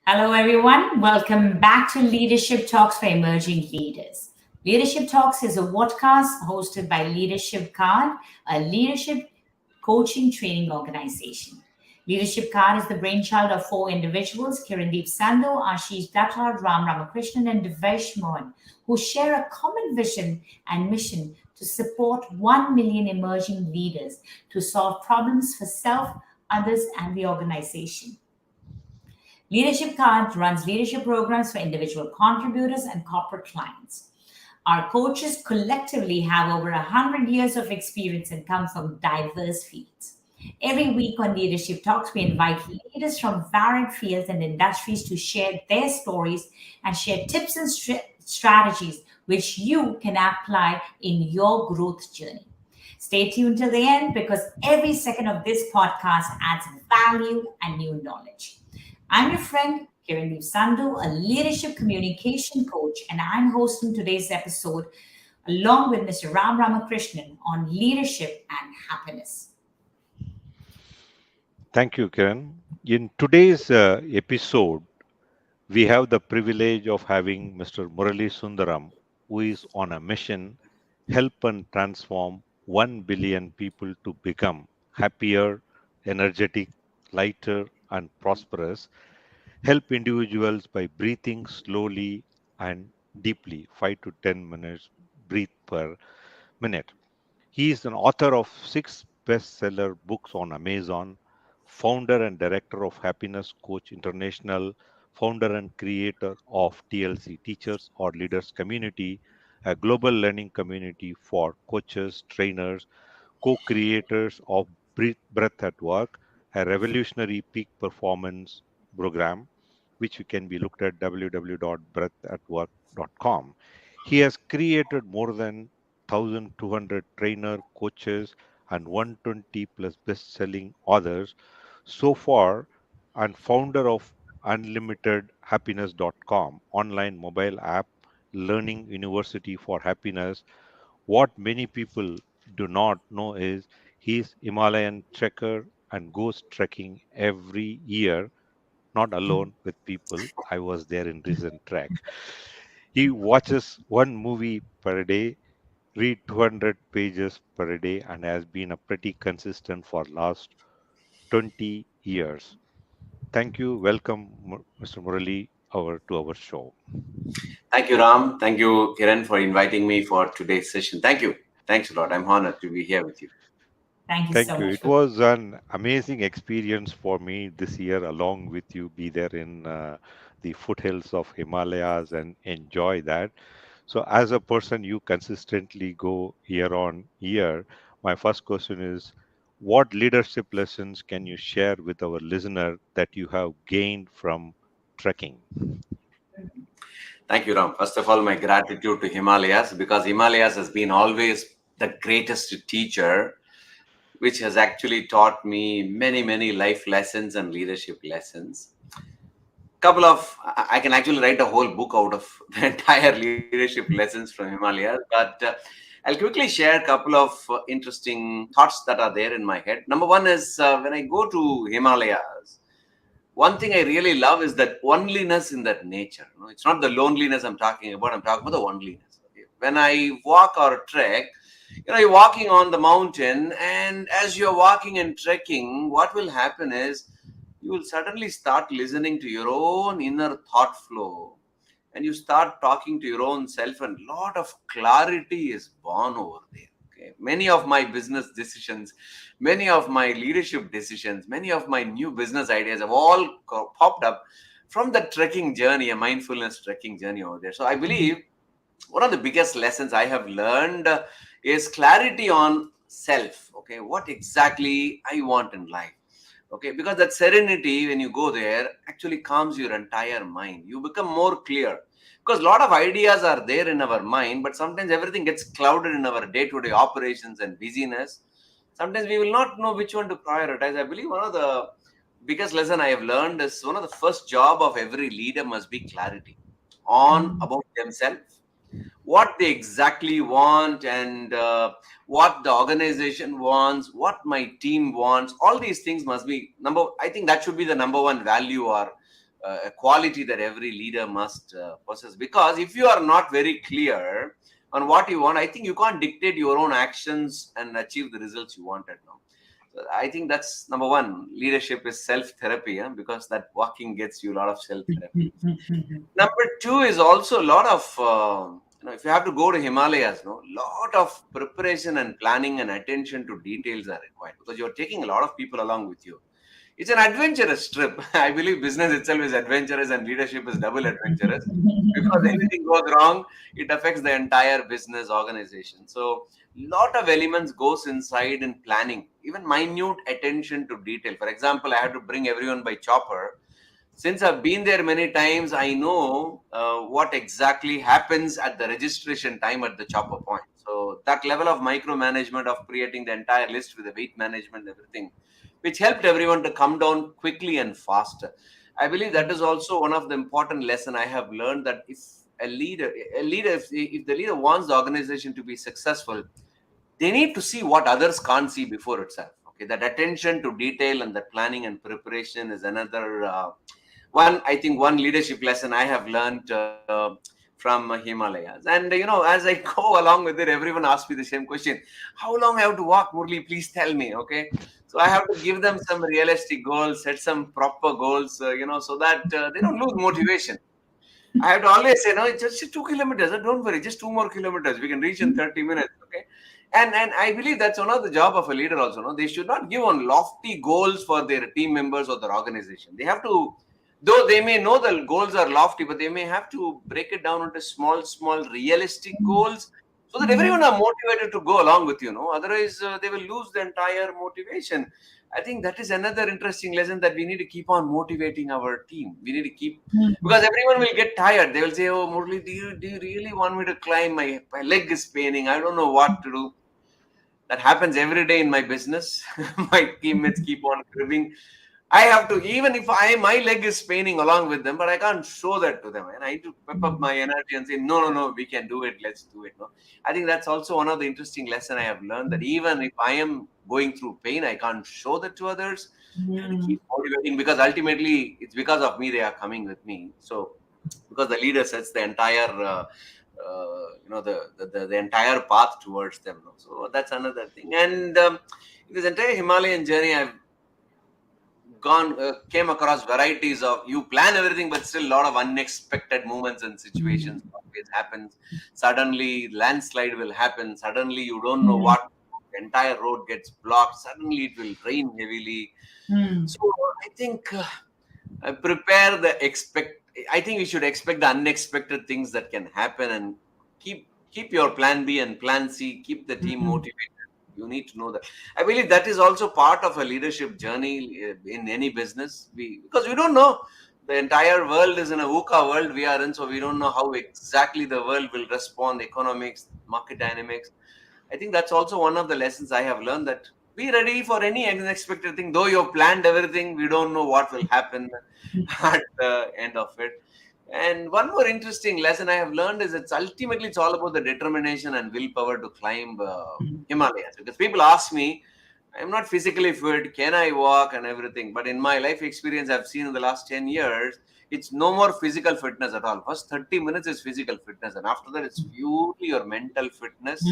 Hello, everyone. Welcome back to Leadership Talks for Emerging Leaders. Leadership Talks is a podcast hosted by Leadership Card, a leadership coaching training organization. Leadership Card is the brainchild of four individuals, Kiran, Sandhu, Ashish Datta, Ramakrishnan, and Devesh Mohan, who share a common vision and mission to support 1 million emerging leaders to solve problems for self, others, and the organization. Leadership Card runs leadership programs for individual contributors and corporate clients. Our coaches collectively have over 100 years of experience and come from diverse fields. Every week on Leadership Talks, we invite leaders from varied fields and industries to share their stories and share tips and strategies which you can apply in your growth journey. Stay tuned till the end because every second of this podcast adds value and new knowledge. I'm your friend, Kiran Sandhu, a leadership communication coach, and I'm hosting today's episode along with Mr. Ramakrishnan on leadership and happiness. Thank you, Kiran. In today's episode, we have the privilege of having Mr. Murali Sundaram, who is on a mission help and transform 1 billion people to become happier, energetic, lighter, and prosperous. Help individuals by breathing slowly and deeply, 5 to 10 minutes breathe per minute. He is an author of 6 bestseller books on Amazon, founder and director of Happyness Coach International, founder and creator of TLC Teachers or Leaders Community, a global learning community for coaches, trainers, co-creators of Breath at Work, a revolutionary peak performance program, which can be looked at www.breathatwork.com. He has created more than 1,200 trainer coaches and 120 plus best-selling authors so far, and founder of unlimitedhappiness.com online mobile app learning university for happiness. What many people do not know is he's Himalayan trekker and goes trekking every year, not alone with people. I was there in recent trek. He watches one movie per day, read 200 pages per day, and has been a pretty consistent for last 20 years. Thank you. Welcome, Mr. Murali, to our show. Thank you, Ram. Thank you, Kiran, for inviting me for today's session. Thank you. Thanks a lot. I'm honored to be here with you. Thank you so Thank you. much It for was an amazing experience for me this year, along with you, be there in the foothills of Himalayas and enjoy that. So, as a person, you consistently go year on year. My first question is, what leadership lessons can you share with our listener that you have gained from trekking? Thank you, Ram. First of all, my gratitude to Himalayas because Himalayas has been always the greatest teacher, which has actually taught me many, many life lessons and leadership lessons. Couple of, I can actually write a whole book out of the entire leadership lessons from Himalayas, but I'll quickly share a couple of interesting thoughts that are there in my head. Number one is when I go to Himalayas, one thing I really love is that oneliness in that nature. It's not the loneliness I'm talking about. I'm talking about the oneliness. Okay? When I walk or trek, you're walking on the mountain, and as you're walking and trekking, what will happen is you will suddenly start listening to your own inner thought flow, and you start talking to your own self, and a lot of clarity is born over there. Okay? Many of my business decisions, many of my leadership decisions, many of my new business ideas have all popped up from the trekking journey, a mindfulness trekking journey over there. So I believe one of the biggest lessons I have learned is clarity on self. Okay, what exactly I want in life. Okay, because that serenity, when you go there, actually calms your entire mind. You become more clear because a lot of ideas are there in our mind, but sometimes everything gets clouded in our day-to-day operations and busyness. Sometimes we will not know which one to prioritize. I believe one of the biggest lesson I have learned is one of the first job of every leader must be clarity on about themselves, what they exactly want, and what the organization wants, what my team wants. All these things must be number. I think that should be the number one value or a quality that every leader must possess. Because if you are not very clear on what you want, I think you can't dictate your own actions and achieve the results you wanted. No? So I think that's number one. Leadership is self-therapy, because that walking gets you a lot of self-therapy. Number two is also a lot of, if you have to go to Himalayas, lot of preparation and planning and attention to details are required, because you're taking a lot of people along with you. It's an adventurous trip. I believe business itself is adventurous and leadership is double adventurous, because anything goes wrong, it affects the entire business organization. So lot of elements goes inside in planning, even minute attention to detail. For example, I had to bring everyone by chopper. Since I've been there many times, I know what exactly happens at the registration time at the chopper point. So that level of micromanagement of creating the entire list with the weight management, everything, which helped everyone to come down quickly and faster. I believe that is also one of the important lessons I have learned, that if if the leader wants the organization to be successful, they need to see what others can't see before itself. Okay, that attention to detail and that planning and preparation is another one leadership lesson I have learned from Himalayas. And as I go along with it, everyone asks me the same question: how long I have to walk, Murali? Please tell me. Okay, so I have to give them some realistic goals, set some proper goals, so that they don't lose motivation. I have to always say, no, it's just 2 kilometers. Don't worry, just 2 more kilometers. We can reach in 30 minutes. Okay. And I believe that's one of the job of a leader also. No? They should not give on lofty goals for their team members or their organization. They have to, though they may know the goals are lofty, but they may have to break it down into small, realistic goals, so that everyone are motivated to go along with you. Otherwise, they will lose the entire motivation. I think that is another interesting lesson, that we need to keep on motivating our team. We need to keep, because everyone will get tired. They will say, "Oh, Murali, do you really want me to climb? My leg is paining. I don't know what to do." That happens every day in my business. My teammates keep on cribbing. I have to, even if my leg is paining along with them, but I can't show that to them. And I need to pep up my energy and say, no, we can do it. Let's do it. No, I think that's also one of the interesting lessons I have learned, that even if I am going through pain, I can't show that to others. I have to keep motivating, because ultimately it's because of me they are coming with me. So because the leader sets the entire the entire path towards them. So that's another thing. And this entire Himalayan journey, I've came across varieties of, you plan everything, but still a lot of unexpected moments and situations always happens. Suddenly landslide will happen. Suddenly you don't know what, the entire road gets blocked. Suddenly it will rain heavily. So I think prepare I think we should expect the unexpected things that can happen, and keep your plan B and plan C, keep the team motivated. You need to know that. I believe that is also part of a leadership journey in any business. Because we don't know, the entire world is in a VUCA world we are in, so we don't know how exactly the world will respond, economics, market dynamics. I think that's also one of the lessons I have learned, that be ready for any unexpected thing. Though you've planned everything, we don't know what will happen at the end of it. And one more interesting lesson I have learned is, it's all about the determination and willpower to climb Himalayas. Because people ask me, I'm not physically fit, can I walk and everything? But in my life experience, I've seen in the last 10 years, it's no more physical fitness at all. First 30 minutes is physical fitness, and after that, it's purely your mental fitness,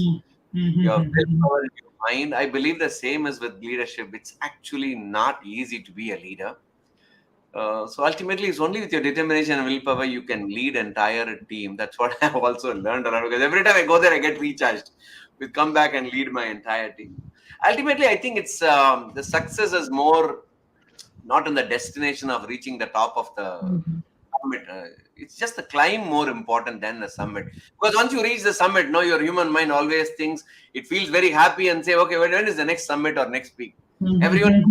your willpower, your mind. I believe the same is with leadership. It's actually not easy to be a leader. So ultimately, it's only with your determination and willpower you can lead entire team. That's what I've also learned around, because every time I go there, I get recharged. We come back and lead my entire team. Ultimately, I think it's the success is more not in the destination of reaching the top of the summit. It's just the climb more important than the summit. Because once you reach the summit, your human mind always thinks, it feels very happy and say, okay, when is the next summit or next peak? Everyone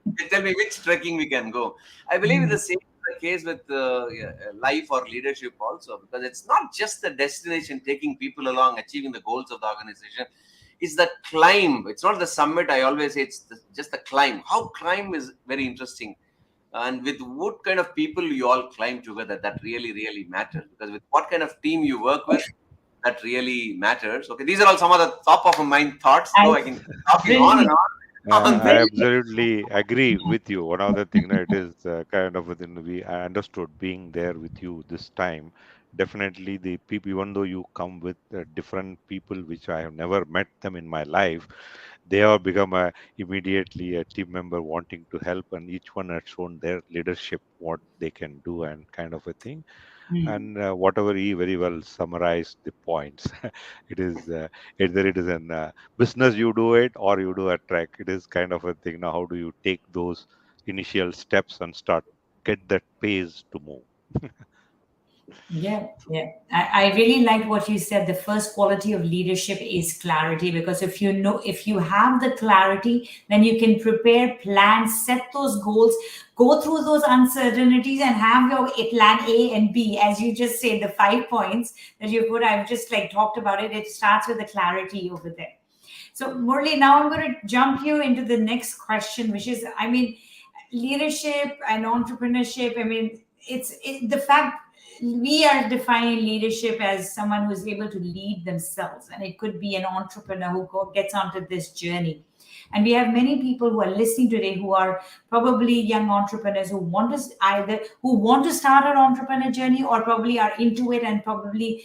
they tell me which trekking we can go. I believe the same is the case with life or leadership also, because it's not just the destination, taking people along, achieving the goals of the organization. It's the climb. It's not the summit. I always say it's just the climb. How climb is very interesting. And with what kind of people you all climb together, that really, really matters. Because with what kind of team you work with, that really matters. Okay, these are all some of the top of my mind thoughts. So I can talk on and on. I absolutely agree with you. One other thing, it is kind of within I understood being there with you this time. Definitely, the people, even though you come with different people, which I have never met them in my life, they have become immediately a team member wanting to help, and each one has shown their leadership, what they can do, and kind of a thing. And whatever he very well summarized the points, it is either it is an business you do it or you do a track. It is kind of a thing. Now, how do you take those initial steps and start get that pace to move? Yeah, yeah. I really like what you said. The first quality of leadership is clarity, because if you have the clarity, then you can prepare plans, set those goals, go through those uncertainties, and have your plan A and B. As you just said, the 5 points that you put, I've just like talked about it. It starts with the clarity over there. So, Murli, now I'm going to jump you into the next question, which is, I mean, leadership and entrepreneurship. I mean, the fact we are defining leadership as someone who's able to lead themselves, and it could be an entrepreneur who gets onto this journey. And we have many people who are listening today who are probably young entrepreneurs who want to start an entrepreneur journey, or probably are into it, and probably,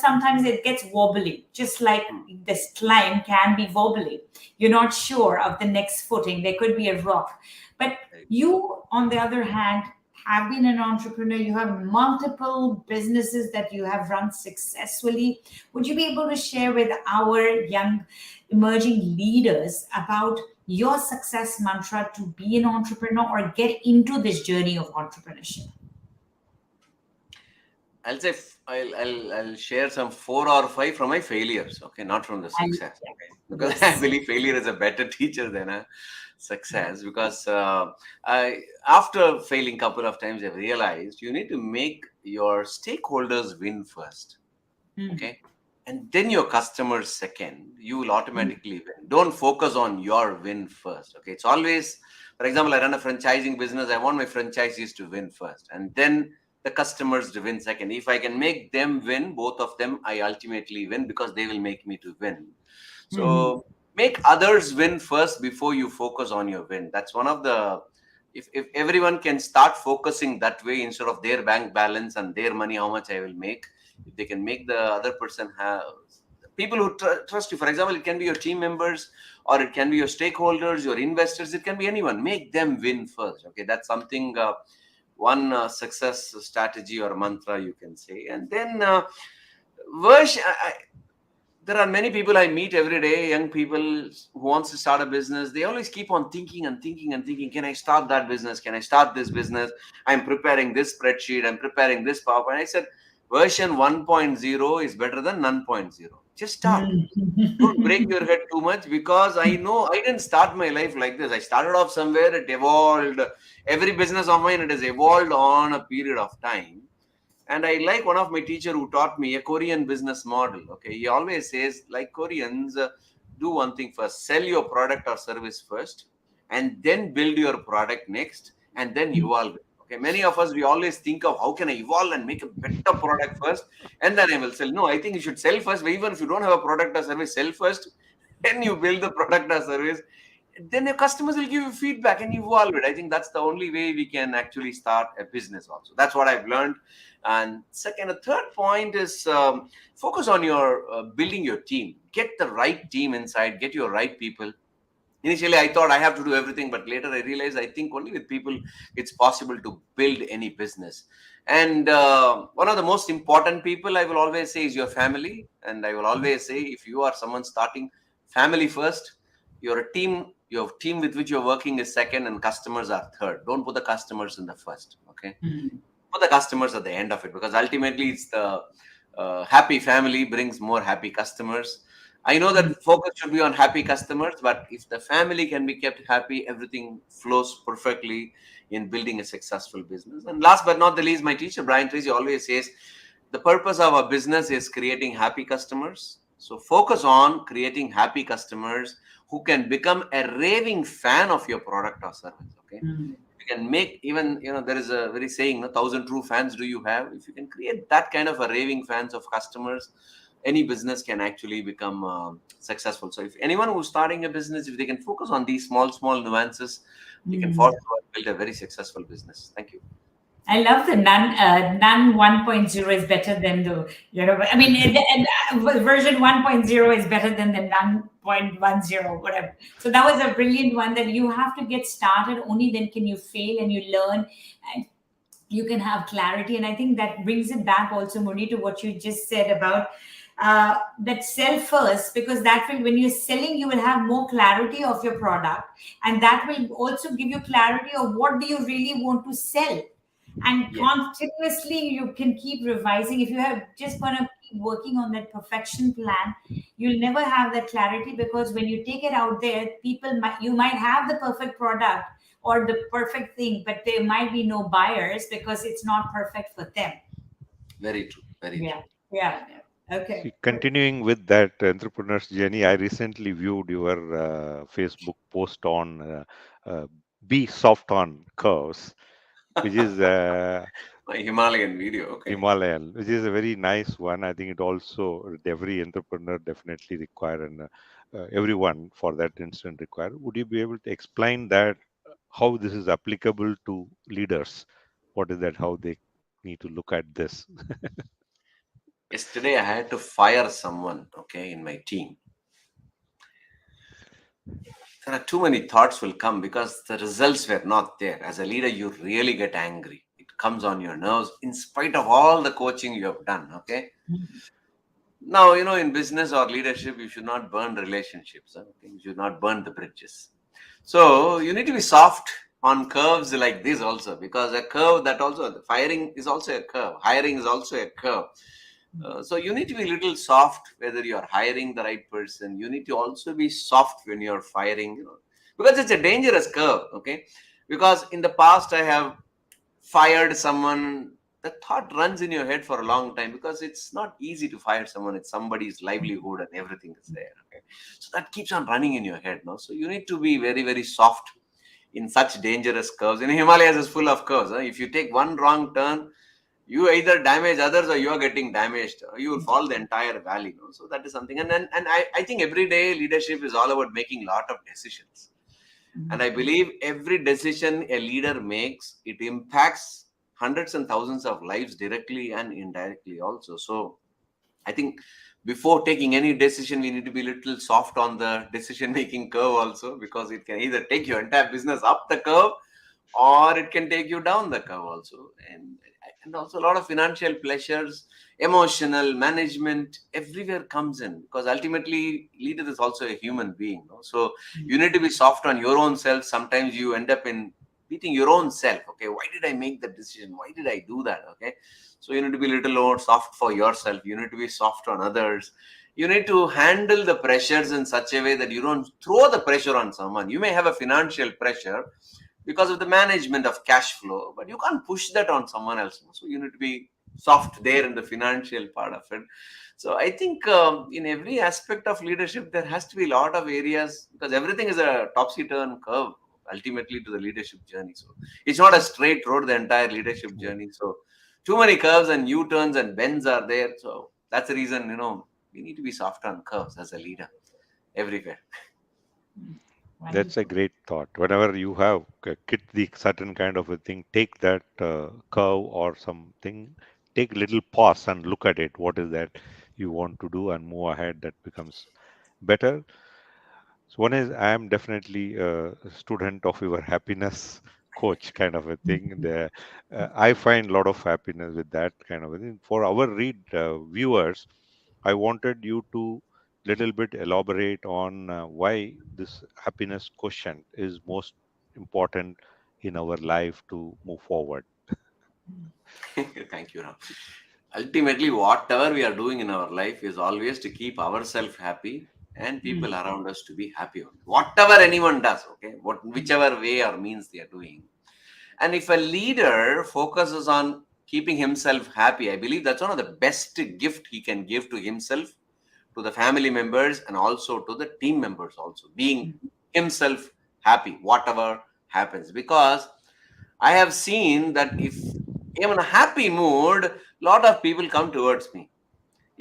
sometimes it gets wobbly, just like this climb can be wobbly. You're not sure of the next footing. There could be a rock. But you, on the other hand, have been an entrepreneur. You have multiple businesses that you have run successfully. Would you be able to share with our young emerging leaders about your success mantra to be an entrepreneur or get into this journey of entrepreneurship? I'll say I'll share some 4 or 5 from my failures. Okay, not from the success. Okay? Because Yes. I believe failure is a better teacher than a success. Because after failing couple of times, I've realized you need to make your stakeholders win first. Okay, and then your customers second. You will automatically win. Don't focus on your win first. Okay, it's always, for example, I run a franchising business. I want my franchisees to win first, and then the customers to win second. If I can make them win, both of them, I ultimately win, because they will make me to win. So make others win first before you focus on your win. That's one of the, if everyone can start focusing that way, instead of their bank balance and their money, how much I will make, if they can make the other person have people who trust you. For example, it can be your team members, or it can be your stakeholders, your investors, it can be anyone. Make them win first. Okay, that's something, one success strategy or mantra you can say. And then there are many people I meet every day, young people who wants to start a business. They always keep on thinking and thinking and thinking, can I start that business? Can I start this business? I'm preparing this spreadsheet. I'm preparing this PowerPoint. I said, version 1.0 is better than none 0.0. Just start. Don't break your head too much, because I know I didn't start my life like this. I started off somewhere, it evolved. Every business of mine, it has evolved on a period of time. And I like one of my teacher who taught me a Korean business model. Okay, he always says, like Koreans, do one thing first: sell your product or service first, and then build your product next, and then evolve it. Okay, many of us, we always think of how can I evolve and make a better product first, and then I will sell. No, I think you should sell first. Even if you don't have a product or service, sell first, then you build the product or service. Then your customers will give you feedback and evolve it. I think that's the only way we can actually start a business also. That's what I've learned. And a third point is, focus on your building your team. Get the right team inside, get your right people. Initially, I thought I have to do everything, but later I realized I think only with people it's possible to build any business. And one of the most important people I will always say is your family. And I will always say, if you are someone starting, family first, your team with which you're working is second, and customers are third. Don't put the customers in the first. Okay, put the customers at the end of it, because ultimately it's the happy family brings more happy customers. I know that focus should be on happy customers, but if the family can be kept happy, everything flows perfectly in building a successful business. And last but not the least, my teacher, Brian Tracy, always says the purpose of a business is creating happy customers. So focus on creating happy customers who can become a raving fan of your product or service. Okay. You can make, even, there is a very saying, 1,000 true fans do you have. If you can create that kind of a raving fans of customers, any business can actually become successful. So if anyone who's starting a business, if they can focus on these small nuances, they can for sure build a very successful business. Thank you. I love the none 1.0 is better than the, I mean, version 1.0 is better than the none 0.10, whatever. So that was a brilliant one, that you have to get started, only then can you fail and you learn and you can have clarity. And I think that brings it back also, Murali, to what you just said about that sell first, because that will, when you're selling, you will have more clarity of your product, and that will also give you clarity of what do you really want to sell. And Yes. continuously you can keep revising. If you have just going to keep working on that perfection plan, you'll never have that clarity, because when you take it out there, you might have the perfect product or the perfect thing, but there might be no buyers because it's not perfect for them. Very true. Very true. Yeah. Okay. See, continuing with that entrepreneur's journey, I recently viewed your Facebook post on be soft on curves, which is My Himalayan video. Okay. Himalayan, which is a very nice one. I think it also every entrepreneur definitely require, and everyone for that instant require. Would you be able to explain that, how this is applicable to leaders? What is that? How they need to look at this? Yesterday I had to fire someone, okay, in my team. There are too many thoughts will come because the results were not there. As a leader, you really get angry. It comes on your nerves in spite of all the coaching you have done, okay? Now, in business or leadership, you should not burn relationships. Okay? You should not burn the bridges. So you need to be soft on curves like this also, because a curve that also, firing is also a curve. Hiring is also a curve. So you need to be a little soft whether you're hiring the right person. You need to also be soft when you're firing, because it's a dangerous curve, okay? Because in the past, I have fired someone. The thought runs in your head for a long time, because it's not easy to fire someone. It's somebody's livelihood and everything is there, okay? So that keeps on running in your head, no? So you need to be very, very soft in such dangerous curves. In Himalayas is full of curves. If you take one wrong turn, you either damage others or you are getting damaged. You will fall the entire valley. So that is something. And I think every day leadership is all about making a lot of decisions. And I believe every decision a leader makes, it impacts hundreds and thousands of lives directly and indirectly also. So I think before taking any decision, we need to be a little soft on the decision-making curve also, because it can either take your entire business up the curve or it can take you down the curve also. And also a lot of financial pleasures, emotional management, everywhere comes in, because ultimately leader is also a human being. So you need to be soft on your own self. Sometimes you end up in beating your own self. Okay, why did I make that decision? Why did I do that? Okay, so you need to be a little more soft for yourself. You need to be soft on others. You need to handle the pressures in such a way that you don't throw the pressure on someone. You may have a financial pressure because of the management of cash flow, but you can't push that on someone else. So you need to be soft there in the financial part of it. So I think in every aspect of leadership, there has to be a lot of areas, because everything is a topsy-turn curve ultimately to the leadership journey. So it's not a straight road, the entire leadership journey. So too many curves and U-turns and bends are there. So that's the reason, we need to be soft on curves as a leader everywhere. That's a great thought. Whenever you have hit the certain kind of a thing, take that curve or something, take a little pause and look at it. What is that you want to do, and move ahead. That becomes better. So one is, I am definitely a student of your happiness coach kind of a thing. I find a lot of happiness with that kind of a thing. For our viewers, I wanted you to little bit elaborate on why this happiness quotient is most important in our life to move forward. Thank you, Ram. Ultimately, whatever we are doing in our life is always to keep ourselves happy and people around us to be happy. Whatever anyone does, okay, whichever way or means they are doing. And if a leader focuses on keeping himself happy, I believe that's one of the best gift he can give to himself, to the family members, and also to the team members also, being himself happy, whatever happens. Because I have seen that if I'm in a happy mood, a lot of people come towards me.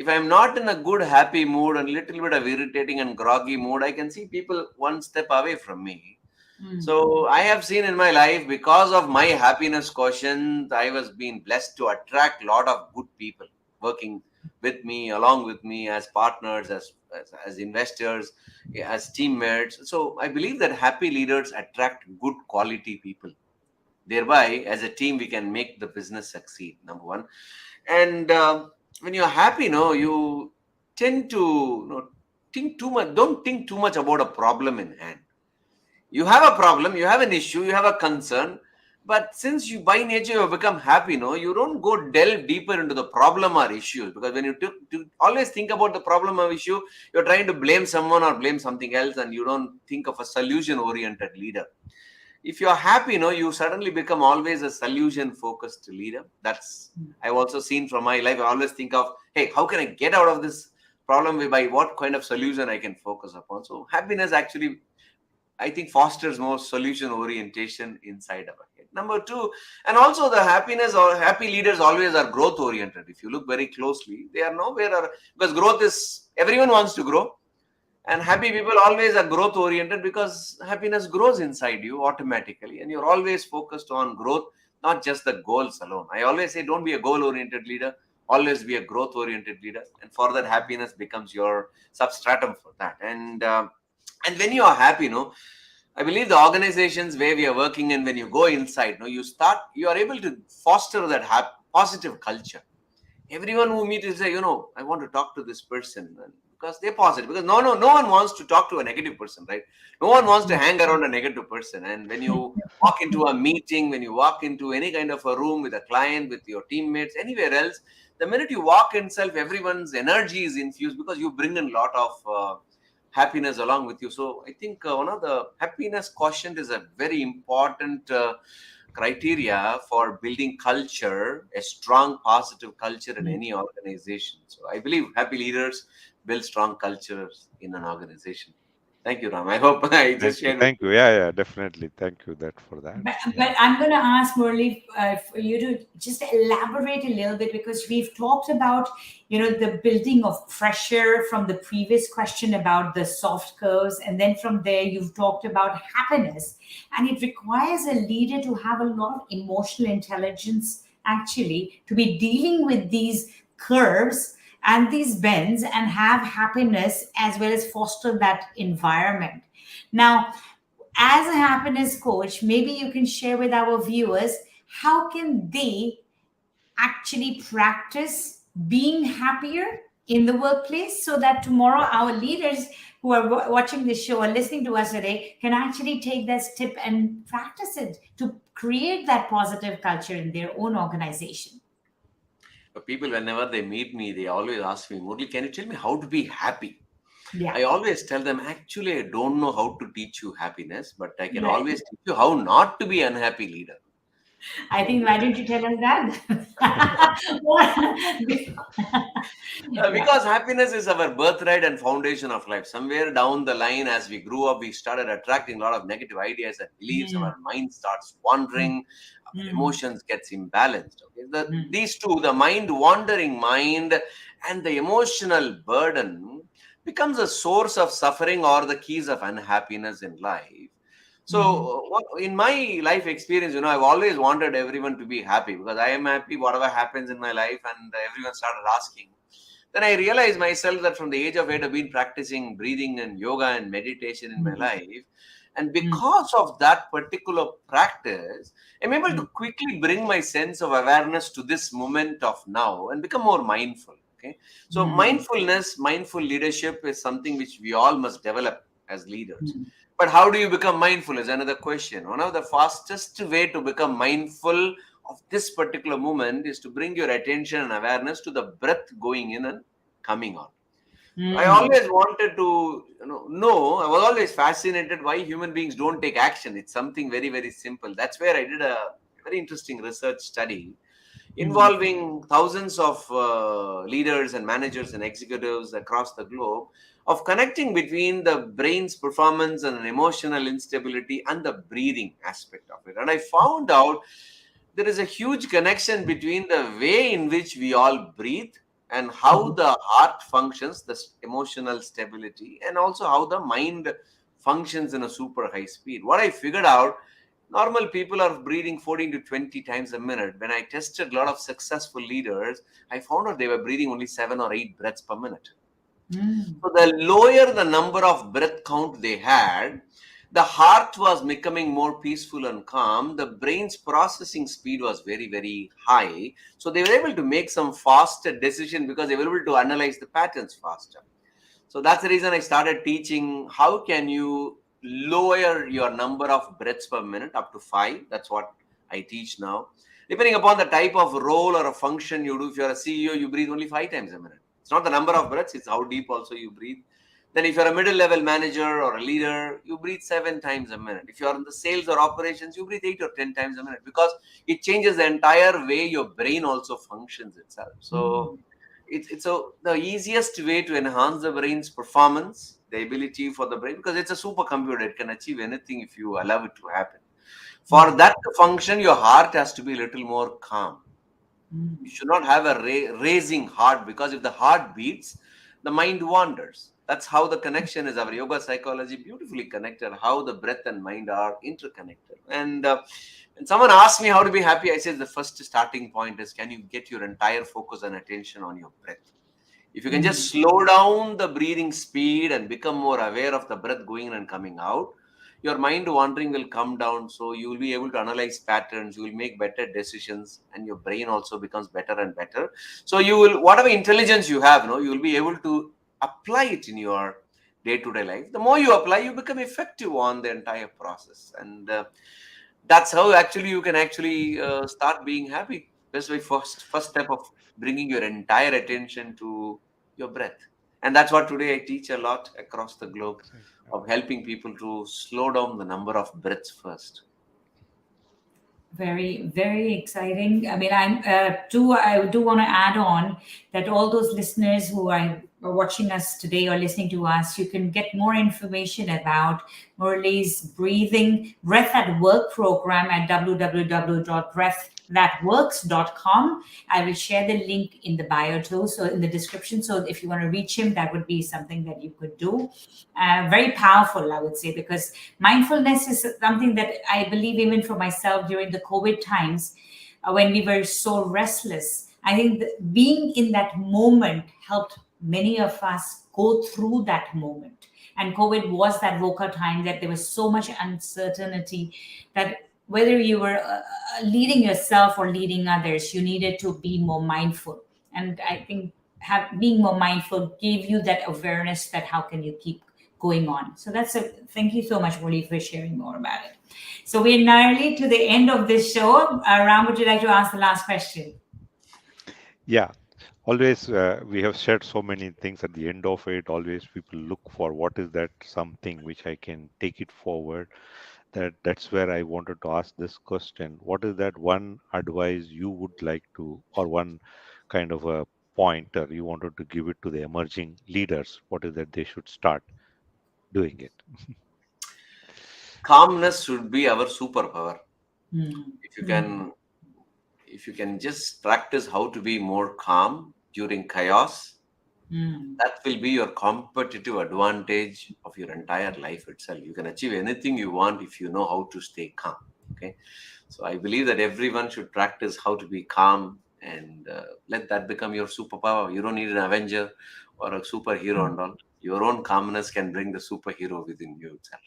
If I'm not in a good, happy mood and little bit of irritating and groggy mood, I can see people one step away from me. So I have seen in my life, because of my happiness quotient, I was being blessed to attract a lot of good people working with me, along with me, as partners, as investors, as teammates. So I believe that happy leaders attract good quality people. Thereby, as a team, we can make the business succeed. Number one. And when you're happy, you tend to think too much. Don't think too much about a problem in hand. You have a problem, you have an issue, you have a concern, but since you by nature you have become happy, you don't go delve deeper into the problem or issues, because when you always think about the problem or issue, you're trying to blame someone or blame something else, and you don't think of a solution oriented leader. If you're happy, you suddenly become always a solution focused leader. That's I've also seen from my life. I always think of, hey, how can I get out of this problem, by what kind of solution I can focus upon. So happiness actually, I think, fosters more solution orientation inside our head. Number two, and also the happiness or happy leaders always are growth oriented. If you look very closely, they are nowhere, because growth is, everyone wants to grow. And happy people always are growth oriented, because happiness grows inside you automatically. And you're always focused on growth, not just the goals alone. I always say, don't be a goal oriented leader. Always be a growth oriented leader. And for that, happiness becomes your substratum for that. And when you are happy, I believe the organizations where we are working, and when you go inside, you are able to foster that positive culture. Everyone who meets, you say, I want to talk to this person, because they're positive. Because no one wants to talk to a negative person, right? No one wants to hang around a negative person. And when you walk into a meeting, when you walk into any kind of a room with a client, with your teammates, anywhere else, the minute you walk itself, everyone's energy is infused, because you bring in a lot of happiness along with you. So I think one of the happiness quotient is a very important criteria for building culture, a strong positive culture in any organization. So I believe happy leaders build strong cultures in an organization. Thank you, Ram. I hope I just shared with Thank you. Yeah, definitely. Thank you for that. But I'm going to ask Murali for you to just elaborate a little bit, because we've talked about, the building of pressure from the previous question about the soft curves. And then from there, you've talked about happiness. And it requires a leader to have a lot of emotional intelligence, actually, to be dealing with these curves and these bends and have happiness, as well as foster that environment. Now, as a happiness coach, maybe you can share with our viewers, how can they actually practice being happier in the workplace, so that tomorrow our leaders who are watching this show or listening to us today can actually take this tip and practice it to create that positive culture in their own organization. people, whenever they meet me, they always ask me, Murali, can you tell me how to be happy? Yeah. I always tell them, actually, I don't know how to teach you happiness, but I can Right. always teach you how not to be an unhappy leader. I think, why don't you tell us that? Because happiness is our birthright and foundation of life. Somewhere down the line, as we grew up, we started attracting a lot of negative ideas and beliefs. Our mind starts wandering, our emotions gets imbalanced. Okay? These two, the wandering mind and the emotional burden, becomes a source of suffering or the keys of unhappiness in life. So in my life experience, I've always wanted everyone to be happy, because I am happy whatever happens in my life, and everyone started asking. Then I realized myself that from the age of 8, I've been practicing breathing and yoga and meditation in my life. And because of that particular practice, I'm able to quickly bring my sense of awareness to this moment of now and become more mindful. Okay. So mindfulness, mindful leadership is something which we all must develop as leaders. But how do you become mindful is another question. One of the fastest way to become mindful of this particular moment is to bring your attention and awareness to the breath going in and coming out. I always wanted to know, I was always fascinated why human beings don't take action. It's something very, very simple. That's where I did a very interesting research study involving thousands of leaders and managers and executives across the globe, of connecting between the brain's performance and an emotional instability and the breathing aspect of it. And I found out there is a huge connection between the way in which we all breathe and how the heart functions, the emotional stability, and also how the mind functions in a super high speed. What I figured out, normal people are breathing 14 to 20 times a minute. When I tested a lot of successful leaders, I found out they were breathing only 7 or 8 breaths per minute. So the lower the number of breath count they had, the heart was becoming more peaceful and calm. The brain's processing speed was very, very high. So they were able to make some faster decision because they were able to analyze the patterns faster. So that's the reason I started teaching how can you lower your number of breaths per minute up to 5. That's what I teach now. Depending upon the type of role or a function you do, if you're a CEO, you breathe only 5 times a minute. It's not the number of breaths, it's how deep also you breathe. Then if you're a middle level manager or a leader, you breathe 7 times a minute. If you're in the sales or operations, you breathe 8 or 10 times a minute, because it changes the entire way your brain also functions itself. So the easiest way to enhance the brain's performance, the ability for the brain, because it's a supercomputer, it can achieve anything if you allow it to happen. For that to function, your heart has to be a little more calm. You should not have a racing heart, because if the heart beats, the mind wanders. That's how the connection is. Our yoga psychology beautifully connected, how the breath and mind are interconnected. And when someone asks me how to be happy, I say the first starting point is, can you get your entire focus and attention on your breath? If you can just slow down the breathing speed and become more aware of the breath going in and coming out, your mind wandering will come down. So you will be able to analyze patterns, you will make better decisions, and your brain also becomes better and better. So you will, whatever intelligence you have, you will be able to apply it in your day-to-day life. The more you apply, you become effective on the entire process. And that's how actually you can actually start being happy. That's the first step of bringing your entire attention to your breath. And that's what today I teach a lot across the globe, of helping people to slow down the number of breaths first. Very, very exciting. I mean, I do want to add on that all those listeners who are watching us today or listening to us, you can get more information about Murali's Breath at Work program at www.breaththatworks.com. I will share the link in the bio too, so in the description. So if you want to reach him, that would be something that you could do. Very powerful, I would say, because mindfulness is something that I believe, even for myself during the COVID times, when we were so restless, I think that being in that moment helped many of us go through that moment. And COVID was that vocal time that there was so much uncertainty that whether you were leading yourself or leading others, you needed to be more mindful. And I think being more mindful gave you that awareness that how can you keep going on. So thank you so much, Murali, for sharing more about it. So we're nearly to the end of this show. Ram, would you like to ask the last question? Yeah. Always, we have shared so many things at the end of it. Always people look for what is that something which I can take it forward. That's where I wanted to ask this question. What is that one advice you would like to, or one kind of a pointer you wanted to give it to the emerging leaders? What is that they should start doing it? Calmness should be our superpower. If you can just practice how to be more calm during chaos, that will be your competitive advantage of your entire life itself. You can achieve anything you want if you know how to stay calm. Okay, so I believe that everyone should practice how to be calm, and let that become your superpower. You don't need an Avenger or a superhero and all. Your own calmness can bring the superhero within you itself.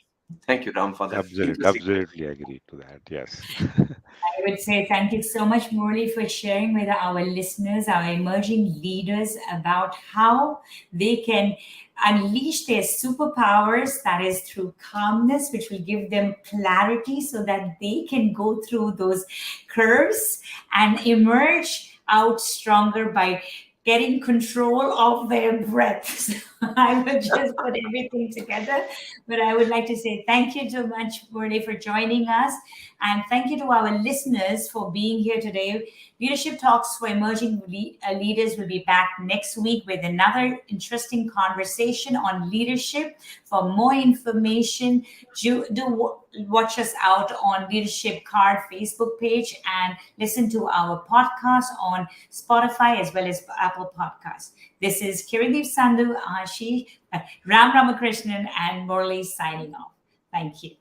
Thank you, Ram, for that interesting question. Absolutely agree to that. Yes. I would say thank you so much, Murali, for sharing with our listeners, our emerging leaders, about how they can unleash their superpowers, that is through calmness, which will give them clarity so that they can go through those curves and emerge out stronger by getting control of their breath. I will just put everything together. But I would like to say thank you so much, Murali, for joining us. And thank you to our listeners for being here today. Leadership Talks for Emerging Leaders will be back next week with another interesting conversation on leadership. For more information, watch us out on Leadership Card Facebook page and listen to our podcast on Spotify as well as Apple Podcasts. This is Kiran, Sandhu, Ramakrishnan, and Murali signing off. Thank you.